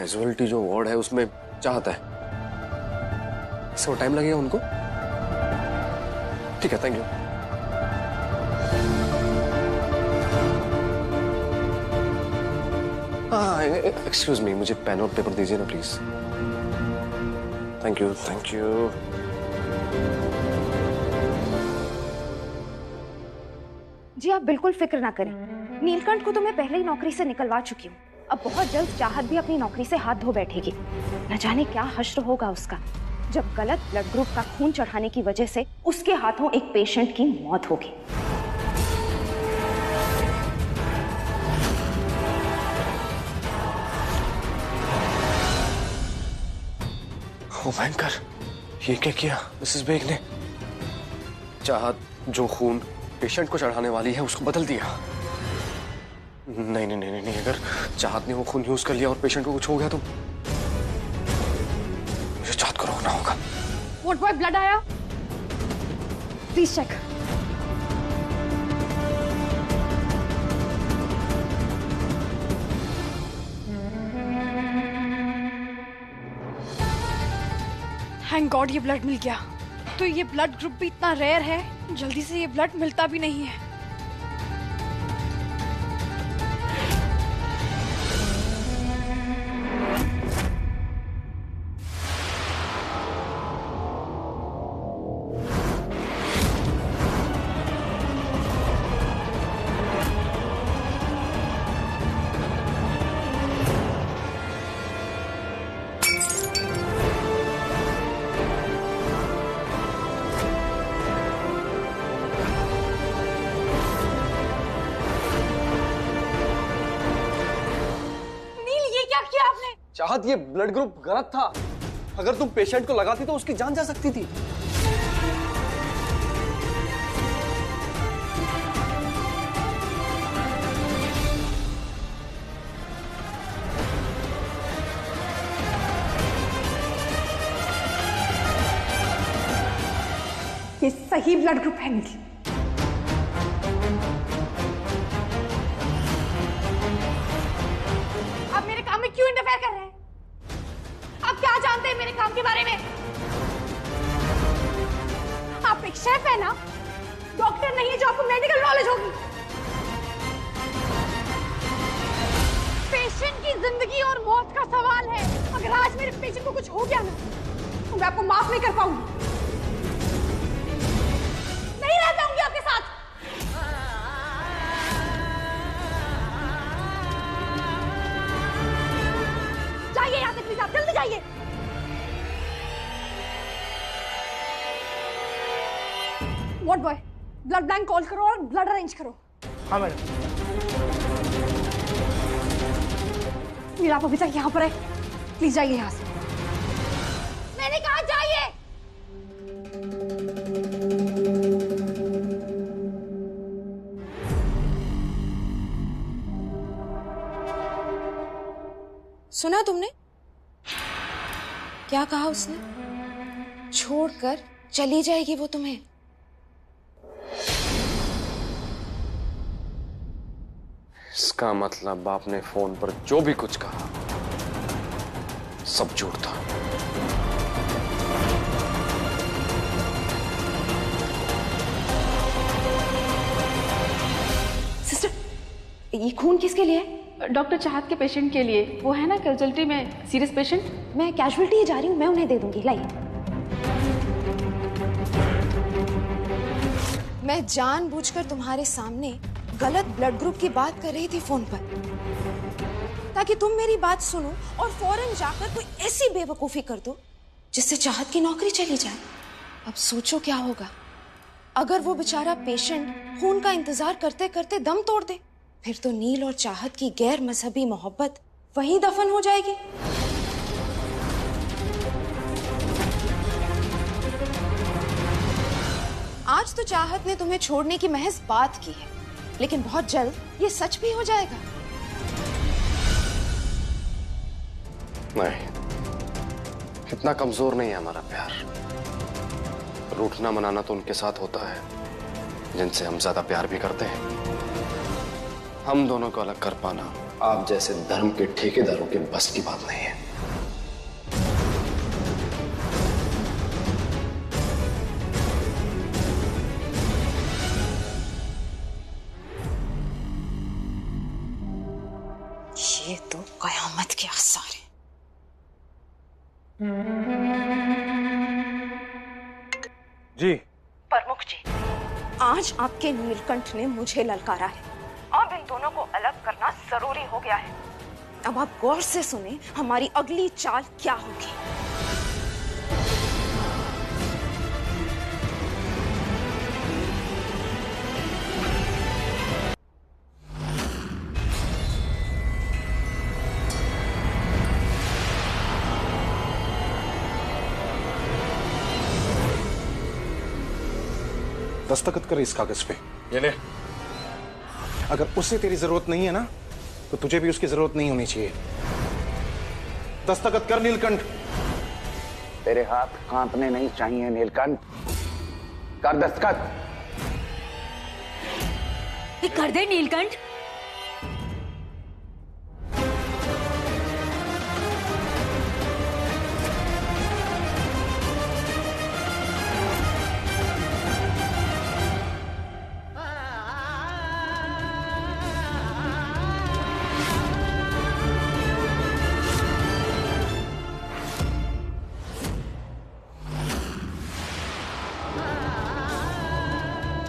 Casualty जो ward है उसमें चाहता है, इसको टाइम लगेगा उनको। ठीक है, थैंक यू। हाँ, एक्सक्यूज मी, मुझे पेन और पेपर दीजिए ना please. Thank you, thank you. जी आप बिल्कुल फिक्र ना करें, नीलकंठ को तो मैं पहले ही नौकरी से निकलवा चुकी हूँ। अब बहुत जल्द चाहत भी अपनी नौकरी से हाथ धो बैठेगी। न जाने क्या हश्र होगा उसका जब गलत ब्लड ग्रुप का खून चढ़ाने की वजह से उसके हाथों एक पेशेंट की मौत होगी। ओ भयंकर, ये क्या किया मिसेस बेग ने? चाहत जो खून पेशेंट को चढ़ाने वाली है उसको बदल दिया। नहीं नहीं नहीं नहीं, अगर चाहत ने वो खून यूज कर लिया और पेशेंट को कुछ हो गया तो मुझे चाहत को रोकना होगा। व्हाट बॉय, ब्लड आया? Please check. थैंक गॉड ये ब्लड मिल गया। तो ये ब्लड ग्रुप भी इतना रेयर है, जल्दी से ये ब्लड मिलता भी नहीं है। चाहत, ये ब्लड ग्रुप गलत था। अगर तुम पेशेंट को लगाती तो उसकी जान जा सकती थी। ये सही ब्लड ग्रुप है नील। आप मेरे काम में क्यों इंटरफेयर कर रहे हैं? आप क्या जानते हैं मेरे काम के बारे में? आप एक शेफ है ना, डॉक्टर नहीं है जो आपको मेडिकल नॉलेज होगी। पेशेंट की जिंदगी और मौत का सवाल है। अगर आज मेरे पेशेंट को कुछ हो गया ना तो मैं आपको माफ नहीं कर पाऊंगी, नहीं रह जाऊंगी आपके साथ। जाइए यहाँ से प्लीज, आप जल्दी जाइए। What boy, blood bank call करो और ब्लड अरेंज करो। हाँ मैडम। मीरा आप अभी तक यहाँ पर है, प्लीज जाइए यहाँ से। मैंने कहा जाइए। सुना तुमने क्या कहा उसने? छोड़कर चली जाएगी वो तुम्हें। इसका मतलब आपने फोन पर जो भी कुछ कहा सब झूठ था। सिस्टर, ये खून किसके लिए है? डॉक्टर चाहत के पेशेंट के लिए। वो है ना कैजुअलिटी में सीरियस पेशेंट। मैं कैजुअलिटी ही जा रही हूँ, मैं उन्हें दे दूंगी। लाइए। मैं जानबूझकर तुम्हारे सामने गलत ब्लड ग्रुप की बात कर रही थी फोन पर, ताकि तुम मेरी बात सुनो और फौरन जाकर कोई ऐसी बेवकूफी कर दो जिससे चाहत की नौकरी चली जाए। अब सोचो क्या होगा अगर वो बेचारा पेशेंट खून का इंतजार करते करते दम तोड़ दे। फिर तो नील और चाहत की गैर मजहबी मोहब्बत वहीं दफन हो जाएगी। आज तो चाहत ने तुम्हें छोड़ने की महज बात की है, लेकिन बहुत जल्द ये सच भी हो जाएगा। नहीं, इतना कमजोर नहीं है हमारा प्यार। रूठना मनाना तो उनके साथ होता है जिनसे हम ज्यादा प्यार भी करते हैं। हम दोनों को अलग कर पाना आप जैसे धर्म के ठेकेदारों के बस की बात नहीं है। ये तो कयामत के आसार है। जी प्रमुख जी, आज आपके नीलकंठ ने मुझे ललकारा है। अब इन दोनों को अलग करना जरूरी हो गया है। अब आप गौर से सुने हमारी अगली चाल क्या होगी। दस्तखत कर इस कागज पे। ये ले। अगर उससे तेरी जरूरत नहीं है ना तो तुझे भी उसकी जरूरत नहीं होनी चाहिए। दस्तखत कर नीलकंठ। तेरे हाथ कांपने नहीं चाहिए नीलकंठ, कर दस्तखत। कर दे नीलकंठ।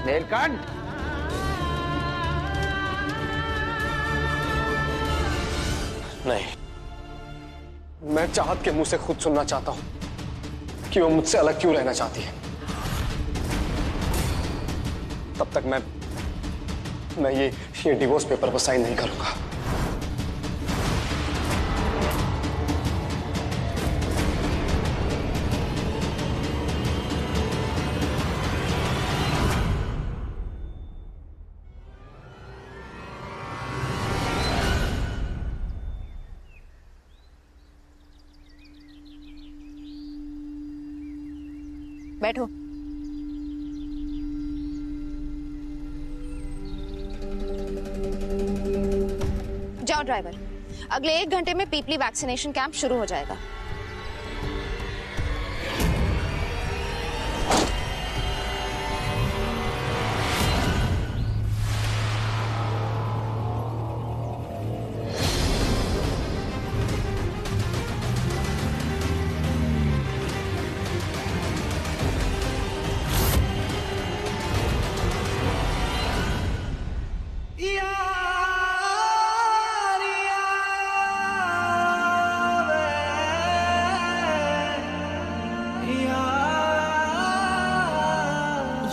नीलकंठ, नहीं, मैं चाहत के मुंह से खुद सुनना चाहता हूं कि वो मुझसे अलग क्यों रहना चाहती है। तब तक मैं ये डिवोर्स पेपर पर साइन नहीं करूंगा। बैठो। जाओ ड्राइवर, अगले 1 घंटे में पीपली वैक्सीनेशन कैंप शुरू हो जाएगा।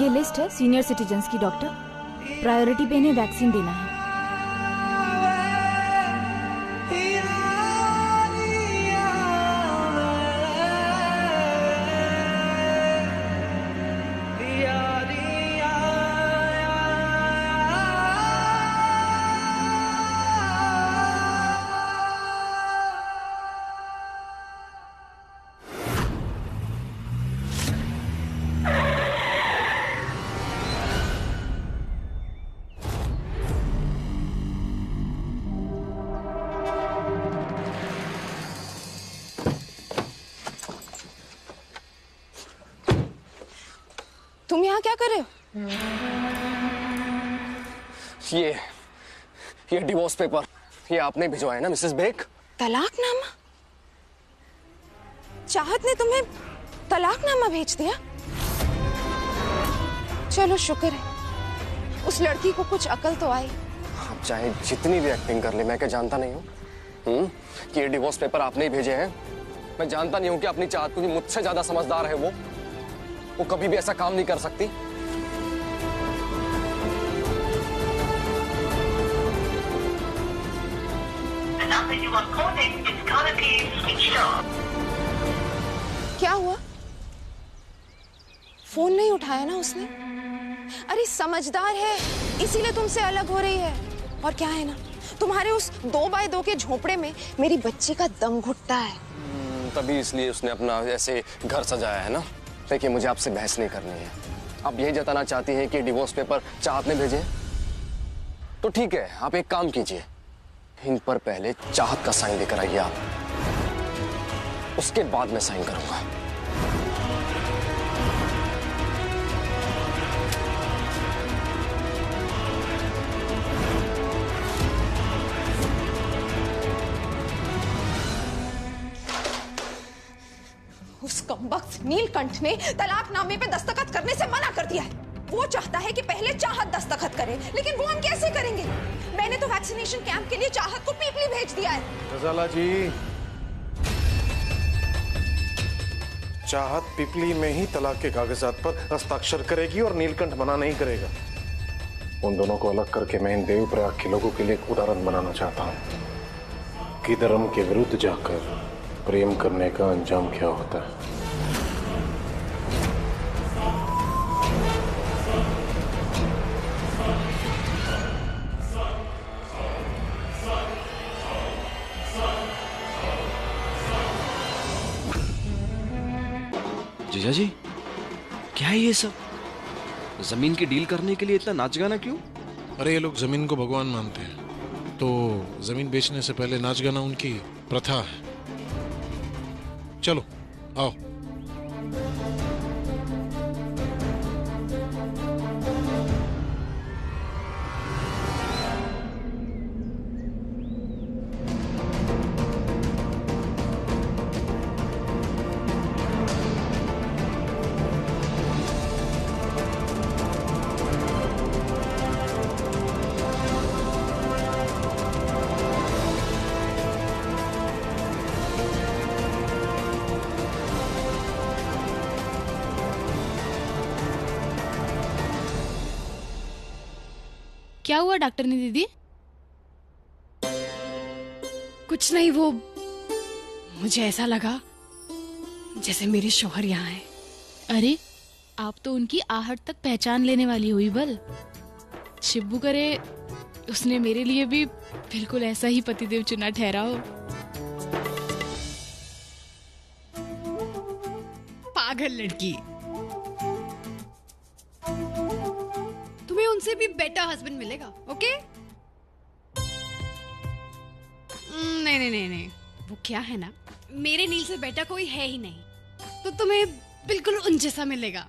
ये लिस्ट है सीनियर सिटीजन्स की डॉक्टर। प्रायोरिटी पे इन्हें वैक्सीन देना है। तुम यहाँ क्या कर रहे हो? ये डिवोर्स पेपर ये आपने भिजवाया ना मिसेस बेक? तलाकनामा? चाहत ने तुम्हें तलाकनामा भेज दिया? चलो शुक्र है, उस लड़की को कुछ अकल तो आई। आप चाहे जितनी भी एक्टिंग कर ले, मैं क्या जानता नहीं हूँ कि ये डिवोर्स पेपर आपने ही भेजे हैं? मैं जानता नहीं हूँ कि अपनी चाहत को कि मुझसे ज्यादा समझदार है वो कभी भी ऐसा काम नहीं कर सकती। क्या हुआ? फोन नहीं उठाया ना उसने? अरे समझदार है इसीलिए तुमसे अलग हो रही है। और क्या है ना, तुम्हारे उस 2x2 के झोपड़े में मेरी बच्ची का दम घुटता है। तभी इसलिए उसने अपना ऐसे घर सजाया है ना। देखिए, मुझे आपसे बहस नहीं करनी है। आप यही जताना चाहती हैं कि डिवोर्स पेपर चाहत ने भेजे? तो ठीक है, आप एक काम कीजिए, इन पर पहले चाहत का साइन लेकर आइए आप, उसके बाद मैं साइन करूंगा। उस कमबख्त नीलकंठ ने तलाकनामे पे दस्तखत करने से मना कर दिया है। वो चाहता है कि पहले चाहत दस्तखत करे, लेकिन वो हम कैसे करेंगे? मैंने तो वैक्सीनेशन कैंप के लिए चाहत को पीपली भेज दिया है। रजाला जी, चाहत पीपली में ही तलाक के कागजात पर हस्ताक्षर करेगी और नीलकंठ मना नहीं करेगा। उन दोनों को अलग करके मैं इन देवप्रयाग के लोगों के लिए एक उदाहरण बनाना चाहता हूँ कि धर्म के विरुद्ध जाकर प्रेम करने का अंजाम क्या होता है। जीजा जी, क्या है ये सब? जमीन की डील करने के लिए इतना नाच गाना क्यों? अरे ये लोग जमीन को भगवान मानते हैं, तो जमीन बेचने से पहले नाच गाना उनकी प्रथा है। चलो आओ। क्या हुआ डॉक्टर ने दीदी? कुछ नहीं, वो मुझे ऐसा लगा जैसे मेरे शौहर यहाँ है। अरे आप तो उनकी आहट तक पहचान लेने वाली हुई बल। शिब्बू करे उसने मेरे लिए भी बिल्कुल ऐसा ही पतिदेव चुना ठहरा हो। पागल लड़की, तुम्हें उनसे भी बेटर हस्बैंड मिलेगा। ओके? नहीं नहीं नहीं नहीं, वो क्या है ना, मेरे नील से बेटा कोई है ही नहीं, तो तुम्हें बिल्कुल उन जैसा मिलेगा।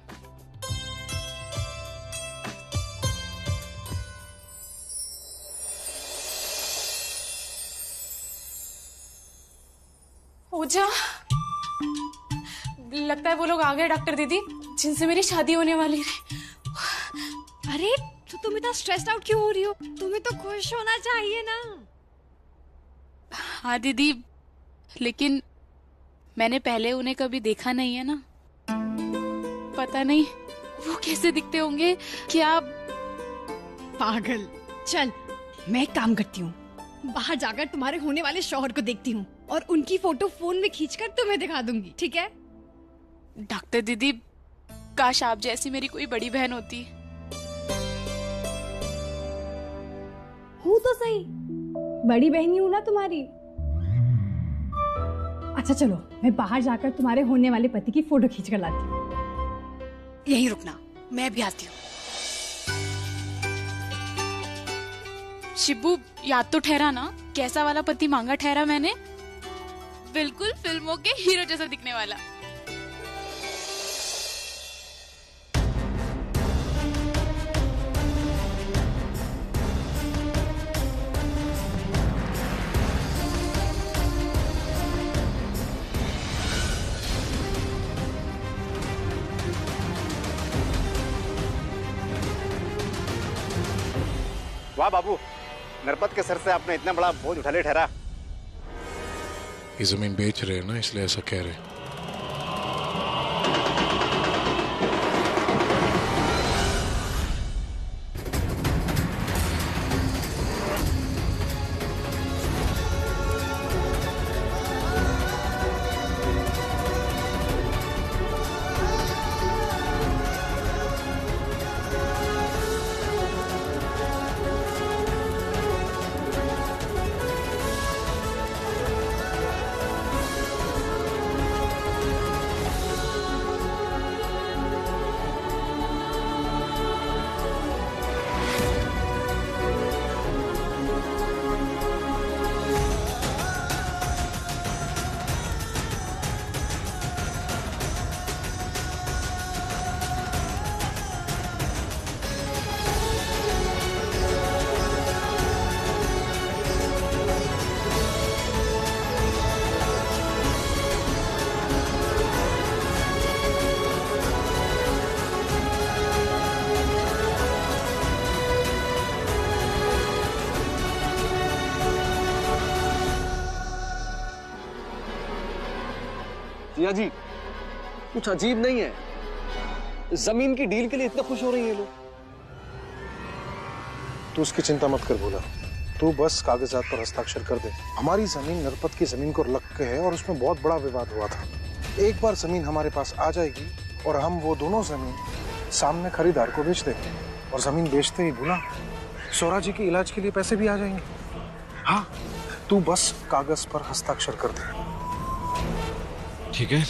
पूजा, लगता है वो लोग आ गए डॉक्टर दीदी जिनसे मेरी शादी होने वाली है। अरे तो तुम इतना स्ट्रेस्ड आउट क्यों हो रही हो? तुम्हें तो खुश होना चाहिए ना। हाँ दीदी, लेकिन मैंने पहले उन्हें कभी देखा नहीं है ना, पता नहीं वो कैसे दिखते होंगे। क्या पागल, चल मैं एक काम करती हूँ, बाहर जाकर तुम्हारे होने वाले शौहर को देखती हूँ और उनकी फोटो फोन में खींचकर तुम्हें दिखा दूंगी, ठीक है? डॉक्टर दीदी, काश आप जैसी मेरी कोई बड़ी बहन होती। हूँ तो सही, बड़ी बहनी हूँ ना तुम्हारी। अच्छा चलो, मैं बाहर जाकर तुम्हारे होने वाले पति की फोटो खींच कर लाती हूँ। यहीं रुकना, मैं भी आती हूँ। शिब्बू, याद तो ठहरा ना कैसा वाला पति मांगा ठहरा मैंने? बिल्कुल फिल्मों के हीरो जैसा दिखने वाला। वाह बाबू, नरपत के सर से आपने इतना बड़ा बोझ उठा ले ठहरा। ये जमीन बेच रहे हैं ना, इसलिए ऐसा कह रहे हैं। जिया जी, कुछ अजीब नहीं है, जमीन की डील के लिए इतना खुश हो रही है ये लोग। तू उसकी चिंता मत कर बोला, तू बस कागजात पर हस्ताक्षर कर दे। हमारी जमीन नरपत की जमीन को लग के है और उसमें बहुत बड़ा विवाद हुआ था। एक बार जमीन हमारे पास आ जाएगी और हम वो दोनों जमीन सामने खरीदार को बेच देंगे, और जमीन बेचते ही भूला सौरा जी के इलाज के लिए पैसे भी आ जाएंगे। हाँ, तू बस कागज पर हस्ताक्षर कर दे। ठीक है।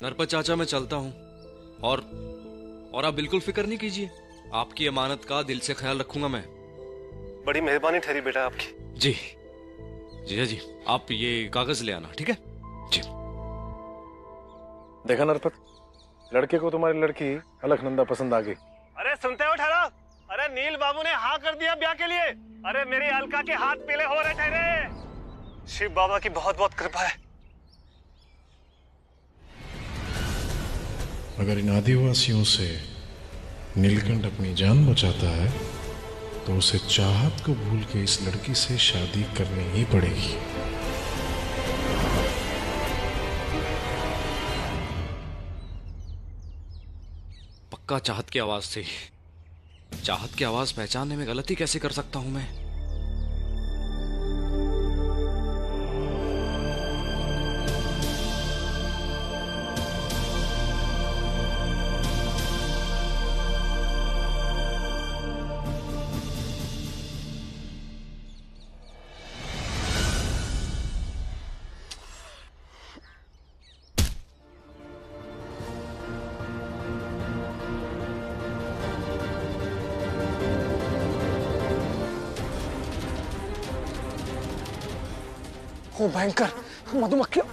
नरपत चाचा, मैं चलता हूं, और आप बिल्कुल फिक्र नहीं कीजिए, आपकी अमानत का दिल से ख्याल रखूंगा मैं। बड़ी मेहरबानी ठहरी बेटा आपकी। जी जीजा जी, आप ये कागज ले आना, ठीक है जी। देखा नरपत, लड़के को तुम्हारी लड़की अलकनंदा पसंद आ गई। अरे सुनते हो ठहरा, अरे नील बाबू ने हाँ कर दिया ब्याह के लिए। अरे मेरी अलका के हाथ पीले हो रहे ठहरे। शिव बाबा की बहुत बहुत कृपा है। अगर इन आदिवासियों से नीलकंठ अपनी जान बचाता है तो उसे चाहत को भूल के इस लड़की से शादी करनी ही पड़ेगी। पक्का चाहत की आवाज थी। चाहत की आवाज पहचानने में गलती कैसे कर सकता हूं मैं? ओ भयंकर मधुमक्खियां।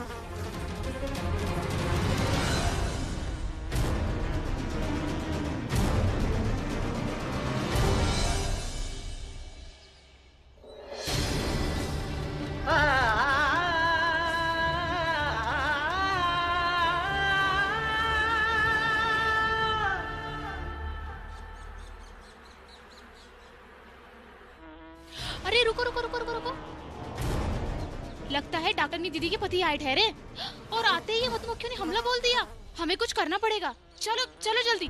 अरे रुको रुको रुको रुको रुको, लगता है डॉक्टरनी दीदी के पति आए ठहरे, और आते ही मधुमक्खियों ने हमला बोल दिया। हमें कुछ करना पड़ेगा, चलो चलो जल्दी।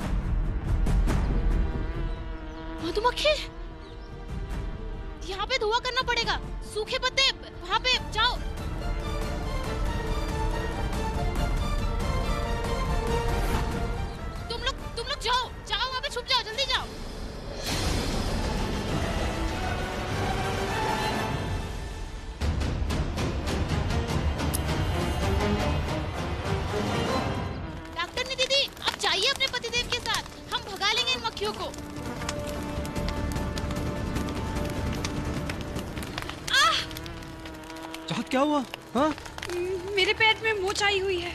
मधुमक्खी, यहाँ पे धुआं करना पड़ेगा, सूखे पत्ते वहाँ पे जाओ। तुम लोग जाओ जाओ, वहाँ पे छुप जाओ, जल्दी जाओ। अपने पतिदेव के साथ हम भगा लेंगे इन मक्खियों को। चाहत, क्या हुआ? हाँ? मेरे पेट में मोच आई हुई है।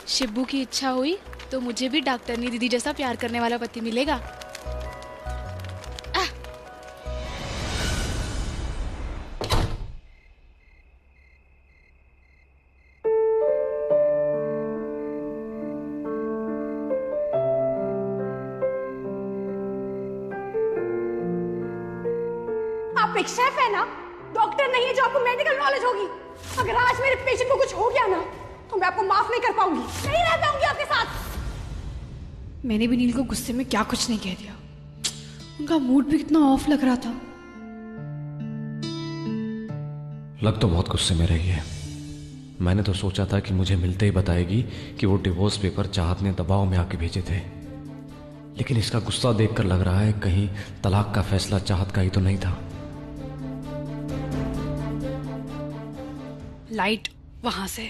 शिब्बू की इच्छा हुई तो मुझे भी डॉक्टरनी दीदी जैसा प्यार करने वाला पति मिलेगा। आप एक शेफ है ना, डॉक्टर नहीं है जो आपको मेडिकल नॉलेज होगी। अगर आज मेरे पेशेंट को कुछ हो गया ना तो मैं आपको माफ नहीं कर पाऊंगी, नहीं रह पाऊंगी आपके साथ। मैंने भी नील को गुस्से में क्या कुछ नहीं कह दिया। उनका मूड भी कितना ऑफ लग रहा था। लग तो बहुत गुस्से में रही है। मैंने तो सोचा था कि मुझे मिलते ही बताएगी कि वो डिवोर्स पेपर चाहत ने दबाव में आके भेजे थे, लेकिन इसका गुस्सा देखकर लग रहा है कहीं तलाक का फैसला चाहत का ही तो नहीं था। लाइट वहां से।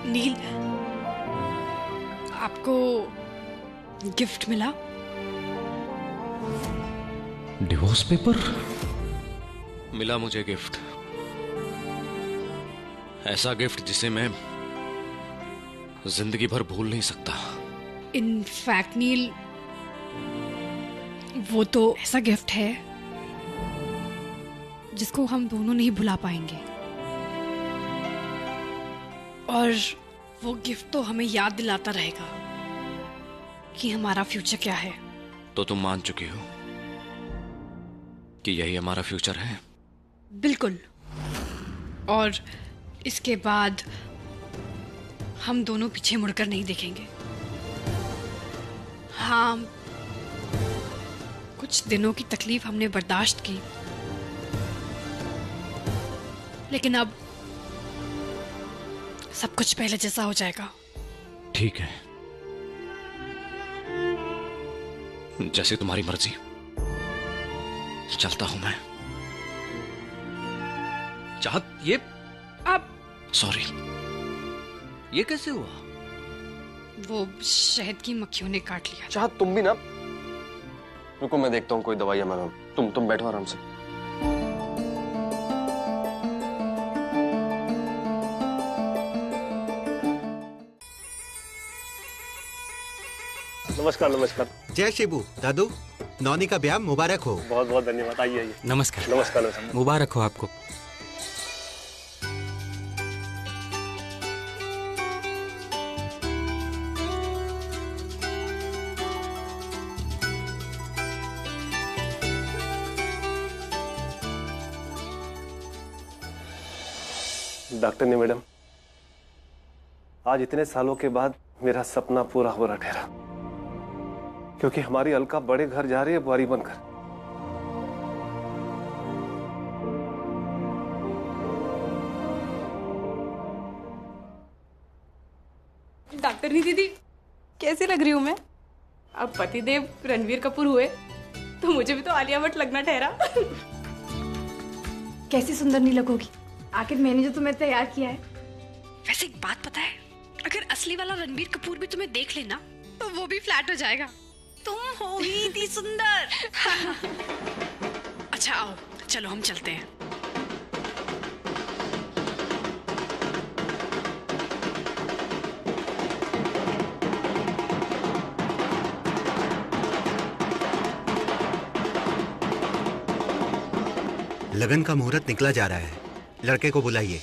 नील, आपको गिफ्ट मिला। डिवोर्स पेपर मिला मुझे गिफ्ट। ऐसा गिफ्ट जिसे मैं जिंदगी भर भूल नहीं सकता। इनफैक्ट नील, वो तो ऐसा गिफ्ट है जिसको हम दोनों नहीं भुला पाएंगे, और वो गिफ्ट तो हमें याद दिलाता रहेगा कि हमारा फ्यूचर क्या है। तो तुम मान चुकी हो कि यही हमारा फ्यूचर है? बिल्कुल। और इसके बाद हम दोनों पीछे मुड़कर नहीं देखेंगे। हाँ, कुछ दिनों की तकलीफ हमने बर्दाश्त की, लेकिन अब सब कुछ पहले जैसा हो जाएगा। ठीक है, जैसे तुम्हारी मर्जी। चलता हूं मैं। चाहत, ये अब सॉरी, ये कैसे हुआ? वो शहद की मक्खियों ने काट लिया। चाहत तुम भी ना। रुको, मैं देखता हूँ कोई दवाइयां मंगाऊं। तुम बैठो आराम से। नमस्कार। नमस्कार। जय शिबू। दादू, नौनी का ब्याह मुबारक हो। बहुत बहुत धन्यवाद। आइए। नमस्कार। नमस्कार। नमस्कार। मुबारक हो आपको। डॉक्टरनी मैडम, आज इतने सालों के बाद मेरा सपना पूरा हो रहा ठहरा, क्योंकि हमारी अलका बड़े घर जा रही है बुआरी बनकर। डॉक्टरनी दीदी, कैसे लग रही हूँ मैं? अब पतिदेव रणवीर कपूर हुए तो मुझे भी तो आलिया भट्ट लगना ठहरा। कैसी सुंदर नहीं लगोगी, आखिर मैंने जो तुम्हें तैयार किया है। वैसे एक बात पता है, अगर असली वाला रणबीर कपूर भी तुम्हें देख लेना तो वो भी फ्लैट हो जाएगा। तुम हो ही इतनी सुंदर। अच्छा आओ, चलो हम चलते हैं। लगन का मुहूर्त निकला जा रहा है, लड़के को बुलाइए।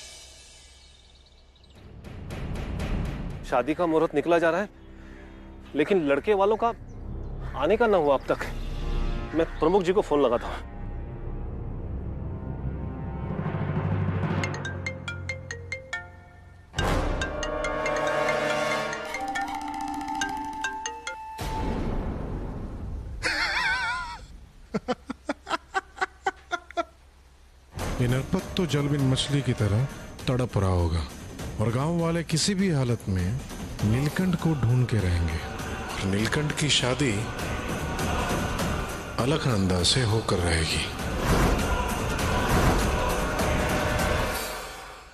शादी का मुहूर्त निकला जा रहा है, लेकिन लड़के वालों का आने का ना हुआ अब तक। मैं प्रमुख जी को फोन लगाता हूं। ये नरपत तो जलबिन मछली की तरह तड़प रहा होगा, और गांव वाले किसी भी हालत में नीलकंठ को ढूंढ के रहेंगे, और नीलकंठ की शादी अलकनंदा से होकर रहेगी।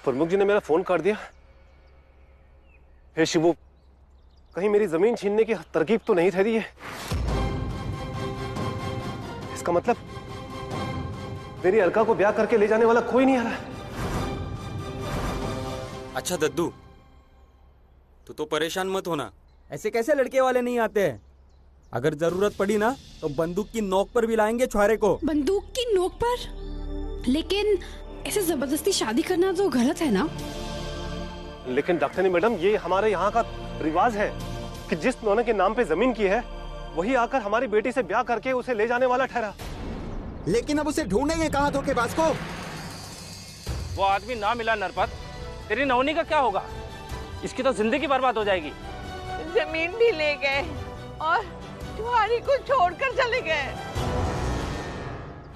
प्रमुख जी ने मेरा फोन काट दिया। हे शिबू, कहीं मेरी जमीन छीनने की तरकीब तो नहीं ठहरी है? इसका मतलब मेरी अलका को ब्याह करके ले जाने वाला कोई नहीं आ रहा। अच्छा दद्दू, तो परेशान मत होना। ऐसे कैसे लड़के वाले नहीं आते हैं? अगर जरूरत पड़ी ना तो बंदूक की नोक पर भी लाएंगे छुआरे को। बंदूक की नोक पर? लेकिन ऐसे जबरदस्ती शादी करना तो गलत है ना? लेकिन डॉक्टरनी मैडम, ये हमारे यहाँ का रिवाज है कि जिस नौने के नाम पे जमीन की है वही आकर हमारी बेटी से ब्याह करके उसे ले जाने वाला ठहरा। लेकिन अब उसे ढूंढेंगे कहाँ धोखेबाज को? वो आदमी ना मिला नरपत, तेरी नौनी का क्या होगा? इसकी तो जिंदगी बर्बाद हो जाएगी। जमीन भी ले गए और तुम्हारी को छोड़कर चले गए।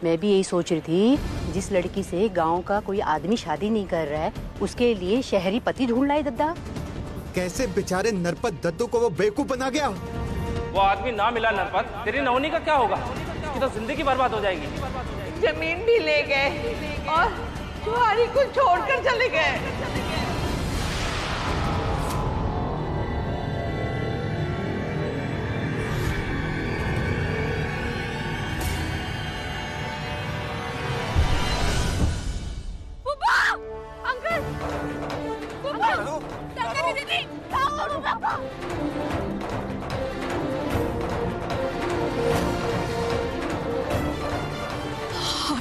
मैं भी यही सोच रही थी, जिस लड़की से गांव का कोई आदमी शादी नहीं कर रहा है उसके लिए शहरी पति ढूंढ लाए दद्दा। कैसे बेचारे नरपत दद्दू को वो बेवकूफ बना गया। वो आदमी ना मिला नरपत, तेरी नौनी का क्या होगा? इसकी तो जिंदगी बर्बाद हो जाएगी। जमीन भी ले गए और तुम्हारी को छोड़कर चले गए।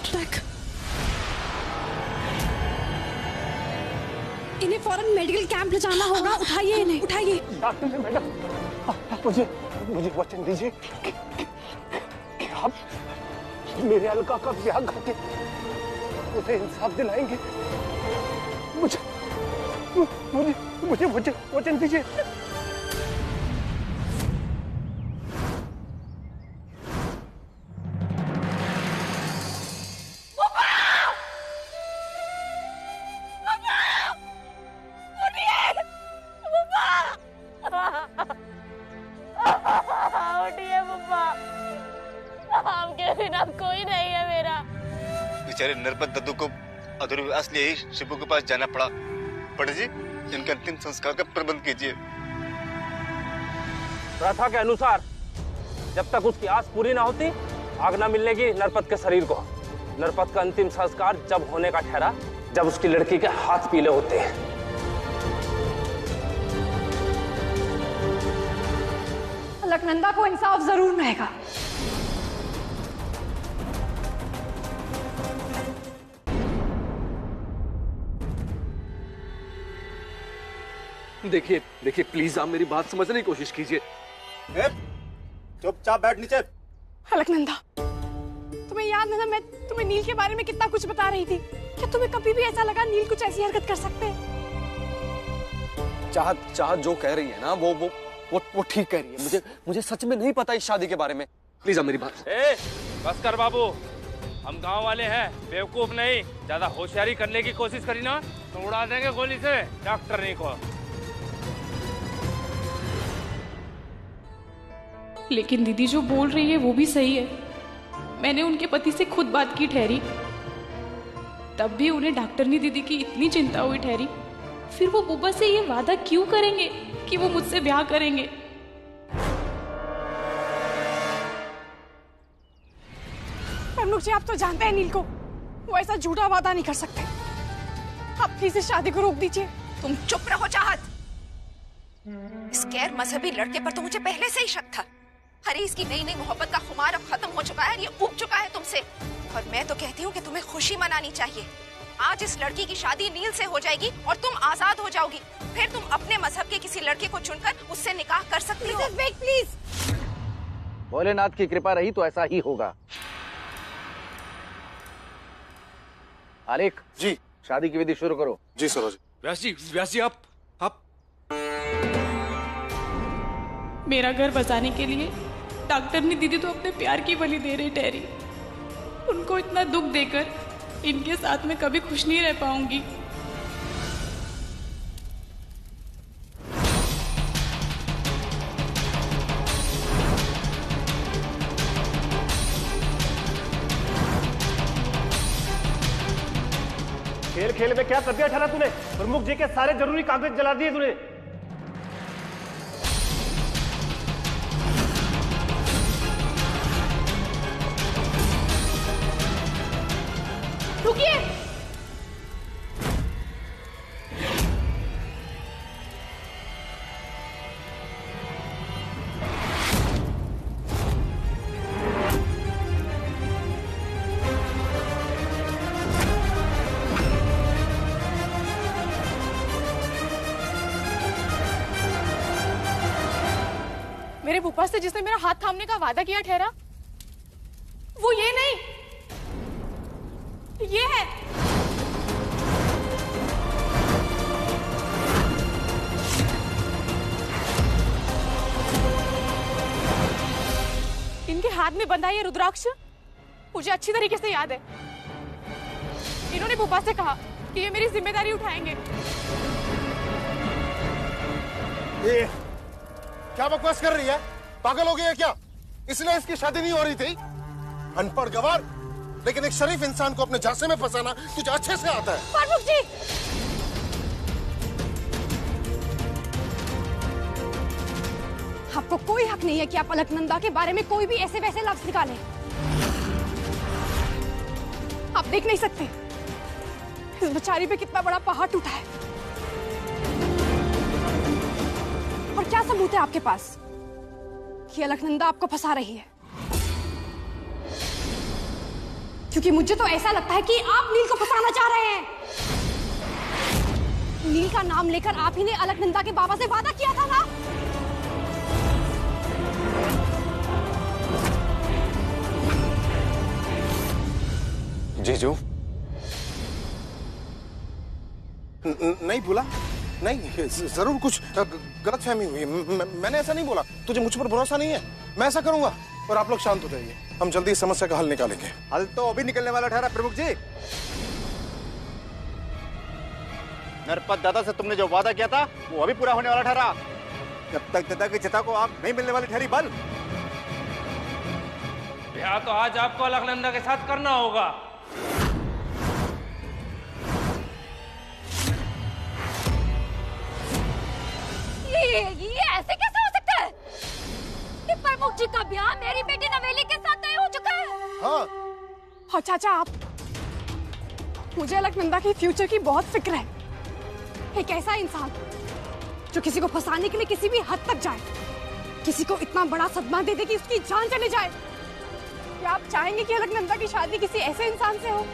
Heart attack. इन्हें फौरन मेडिकल कैंप ले जाना होगा। उठाइए इन्हें, उठाइए। डॉक्टर मैडम, मुझे वचन दीजिए कि आप मेरे अलका का ब्याह करके उसे इंसाफ दिलाएंगे। मुझे वचन दीजिए। बेचारे नरपत दद्दू को अधूरवास लिए ही शिबू के पास जाना पड़ा। पंडित जी, इनके अंतिम संस्कार का प्रबंध कीजिए। प्रथा के अनुसार जब तक उसकी आस पूरी ना होती, आग ना मिलने की नरपत के शरीर को। नरपत का अंतिम संस्कार जब होने का ठहरा, जब उसकी लड़की के हाथ पीले होते हैं। अलकनंदा को इंसाफ जरूर मिलेगा। देखिए प्लीज आप मेरी बात समझने की कोशिश कीजिए। चुपचाप बैठ नीचे। अलकनंदा, तुम्हें याद है ना मैं तुम्हें नील के बारे में कितना कुछ बता रही थी? क्या तुम्हें कभी भी ऐसा लगा नील कुछ ऐसी हरकत कर सकते हैं? चाहत जो कह रही है ना वो ठीक कह रही है। मुझे सच में नहीं पता इस शादी के बारे में। प्लीज आप मेरी बात। बस कर बाबू, हम गांव वाले हैं, बेवकूफ नहीं। ज्यादा होशियारी करने की कोशिश करी ना तो उड़ा देंगे गोली से डॉक्टर नहीं को। लेकिन दीदी जो बोल रही है वो भी सही है। मैंने उनके पति से खुद बात की ठहरी, तब भी उन्हें डॉक्टरनी दीदी की इतनी चिंता हुई ठहरी। फिर वो बुब्बा से ये वादा क्यों करेंगे कि वो मुझसे ब्याह करेंगे? प्रमुख जी, आप तो जानते हैं नील को, वो ऐसा झूठा वादा नहीं कर सकते। आप प्लीज इस शादी को रोक दीजिए। तुम चुप रहो चाहत। इस गैर मजहबी लड़के पर तो मुझे पहले से ही शक था। अरे इसकी नई नई मोहब्बत का खुमार अब खत्म हो चुका है, ये उब चुका है तुमसे। और मैं तो कहती हूँ कि तुम्हें खुशी मनानी चाहिए। आज इस लड़की की शादी नील से हो जाएगी और तुम आजाद हो जाओगी। फिर तुम अपने मजहब के किसी लड़के को चुनकर उससे निकाह कर सकती हो। प्लीज। भोलेनाथ की कृपा रही तो ऐसा ही होगा। आलेख जी, शादी की विधि शुरू करो। जी सरोज। व्यास जी आप मेरा घर बचाने के लिए डॉक्टरनी दीदी तो अपने प्यार की बलि दे रही ठहरी। उनको इतना दुख देकर इनके साथ में कभी खुश नहीं रह पाऊंगी। खेल खेल में क्या कर दिया ठहरा तूने? प्रमुख जी के सारे जरूरी कागज जला दिए तूने। रुकिए। मेरे भूपा से जिसने मेरा हाथ थामने का वादा किया ठहरा, वो ये नहीं, ये है। इनके हाथ में बंधा ये रुद्राक्ष मुझे अच्छी तरीके से याद है। इन्होंने भूपा से कहा कि ये मेरी जिम्मेदारी उठाएंगे। ये क्या बकवास कर रही है? पागल हो गई है क्या? इसलिए इसकी शादी नहीं हो रही थी? अनपढ़ गवार। लेकिन एक शरीफ इंसान को अपने झांसे में फंसाना तुझे अच्छे से आता है। प्रमुख जी, आपको कोई हक नहीं है कि आप अलकनंदा के बारे में कोई भी ऐसे वैसे लफ्ज निकालें। आप देख नहीं सकते इस बेचारी पे कितना बड़ा पहाड़ टूटा है। और क्या सबूत है आपके पास कि अलकनंदा आपको फंसा रही है? क्योंकि मुझे तो ऐसा लगता है कि आप नील को फंसाना चाह रहे हैं। नील का नाम लेकर आप ही ने अलकनंदा के बाबा से वादा किया था ना? जीजू नहीं भूला, नहीं, जरूर कुछ गलतफहमी हुई। मैंने ऐसा नहीं बोला। तुझे मुझ पर भरोसा नहीं है? मैं ऐसा करूंगा। और आप लोग शांत हो जाइए, हम जल्दी इस समस्या का हल निकालेंगे। हल तो अभी निकलने वाला ठहरा प्रमुख जी। नरपत दादा से तुमने जो वादा किया था वो अभी पूरा होने वाला ठहरा। जब तक दादा की चिता को आग नहीं मिलने वाली ठहरी बल, ब्याह तो आज आपको अलकनंदा के साथ करना होगा। ये ऐसे कैसे हो सकता है? कि प्रमुख जी का ब्याह मेरी बेटी नवेली के साथ तय हो चुका है। हाँ। और चाचा आप, मुझे अलकनंदा की फ्यूचर की बहुत फिक्र है। एक ऐसा इंसान जो किसी को फंसाने के लिए किसी भी हद तक जाए, किसी को इतना बड़ा सदमा दे दे कि उसकी जान चली जाए। क्या आप चाहेंगे कि अलकनंदा की शादी किसी ऐसे इंसान से हो